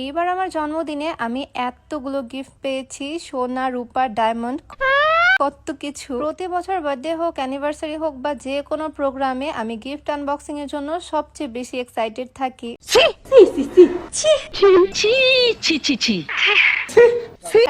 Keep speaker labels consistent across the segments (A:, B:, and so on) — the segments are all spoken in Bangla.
A: এইবার আমার জন্মদিনে আমি এতগুলো গিফট পেয়েছি, সোনা রূপা ডায়মন্ড কত কিছু। প্রতি বছর বার্থডে হোক অ্যানিভার্সারি হোক বা যে কোনো প্রোগ্রামে আমি গিফট আনবক্সিং এর জন্য সবচেয়ে বেশি এক্সাইটেড থাকি।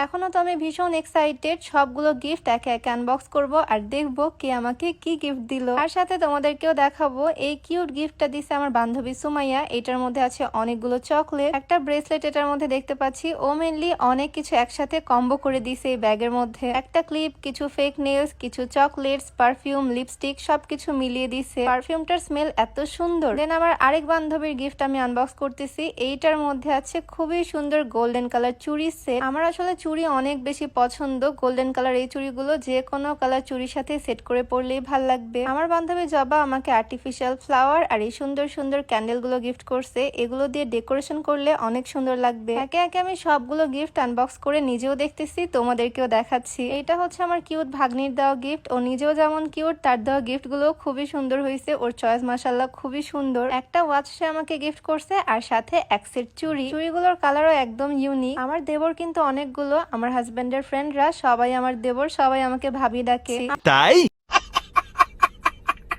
A: এখনো তো আমি ভীষণ এক্সাইটেড সবগুলো গিফট একে একে আনবক্স করব আর দেখব কে আমাকে কি গিফট দিল। আর সাথে তোমাদেরকেও দেখাবো এই কিউট গিফটটা দিছে আমার বান্ধবী সুমাইয়া। এটার মধ্যে আছে অনেকগুলো চকলেট, একটা ব্রেসলেট এটার মধ্যে দেখতে পাচ্ছি। ও মেনলি অনেক কিছু একসাথে কম্বো করে দিছে এই ব্যাগের মধ্যে। একটা ক্লিপ, কিছু ফেক নেলস, কিছু চকলেটস, পারফিউম, লিপস্টিক সবকিছু মিলিয়ে দিছে। পারফিউমটার স্মেল এত সুন্দর। দেন আমার আরেক বান্ধবীর গিফট আমি আনবক্স করতেছি। এইটার মধ্যে আছে খুবই সুন্দর গোল্ডেন কালার চুড়ি সেট। আমার আসলে চুড়ি অনেক বেশি পছন্দ। গোল্ডেন কালার এই চুড়িগুলো যে কোনো কালার চুড়ির সাথে সেট করে পরলেই ভাল লাগবে। আমার বান্ধবী জবা আমাকে আর্টিফিশিয়াল ফ্লাওয়ার আর এই সুন্দর সুন্দর ক্যান্ডেল গুলো গিফট করছে। এগুলো দিয়ে ডেকোরেশন করলে অনেক সুন্দর লাগবে। একে একে আমি সবগুলো গিফট আনবক্স করে নিজেও দেখতেছি, তোমাদেরকেও দেখাচ্ছি। এটা হচ্ছে আমার কিউট ভাগ্নির দেওয়া গিফট। ও নিজেও যেমন কিউট, তার দেওয়া গিফট গুলো খুবই সুন্দর হয়েছে। ওর চয়েস মাশাআল্লাহ খুবই সুন্দর। একটা ওয়াচ সে আমাকে গিফট করছে আর সাথে এক সেট চুড়ি। চুড়িগুলোর কালারও একদম ইউনিক। আমার দেবর কিন্তু অনেকগুলো। আমার হাজবেন্ডের ফ্রেন্ডরা সবাই আমার দেবর, সবাই আমাকে ভাবি ডাকে।
B: তাই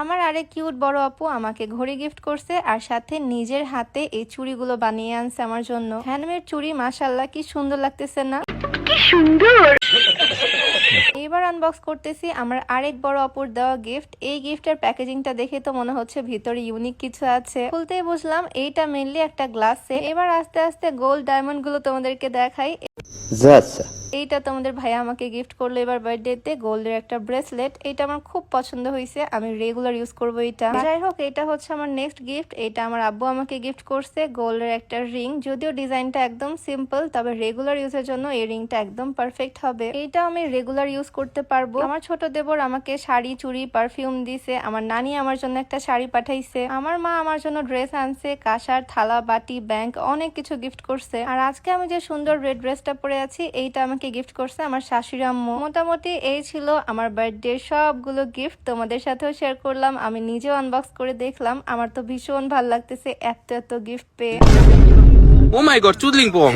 A: আমার আরেক কিউট বড় আপু আমাকে ঘড়ি গিফট করছে আর সাথে নিজের হাতে এই চুড়িগুলো বানিয়ে আনছে আমার জন্য। হ্যান্ডমেড চুড়ি, মাশাআল্লাহ কি সুন্দর লাগতেছে না? কি সুন্দর। এবার আনবক্স করতেছি আমার আরেক বড় আপুর দেওয়া গিফট। এই গিফটের প্যাকেজিংটা দেখে তো মনে হচ্ছে ভিতরে ইউনিক কিছু আছে। খুলতেই বুঝলাম এইটা মেনলি একটা গ্লাস সেট। এবার আস্তে আস্তে গোল্ড ডায়মন্ড গুলো তোমাদেরকে দেখাই। এইটা তোমাদের ভাইয়া আমাকে গিফট করলো এবার বার্থডেতে, গোল্ডের একটা ব্রেসলেট। এটা আমার খুব পছন্দ হয়েছে, আমি রেগুলার ইউজ করবো এটা। যাই হোক, এটা হচ্ছে আমার নেক্সট গিফট। এটা আমার আব্বু আমাকে গিফট করছে, গোল্ডের একটা রিং। যদিও ডিজাইনটা একদম সিম্পল, তবে রেগুলার ইউজের জন্য এই রিংটা একদম পারফেক্ট হবে। এইটা আমি রেগুলার ইউজ করতে পারবো। আমার ছোট দেবর আমাকে শাড়ি, চুড়ি, পারফিউম দিছে। আমার নানি আমার জন্য একটা শাড়ি পাঠাইছে। আমার মা আমার জন্য ড্রেস আনছে, কাঁসার থালা, বাটি, ব্যাংক, অনেক কিছু গিফট করছে। আর আজকে আমি যে সুন্দর রেড ড্রেসটা পরে আছি, এইটা আমাকে গিফট করছে আমার শাশুড়ি আম্মু। মোটামুটি এই ছিল আমার বার্থডে সবগুলো গিফট। তোমাদের সাথেও শেয়ার করলাম, আমি নিজেও আনবক্স করে দেখলাম। আমার তো ভীষণ ভালো লাগতেছে এত এত গিফট পেয়ে।
B: ও মাই গড চুদলিং পং।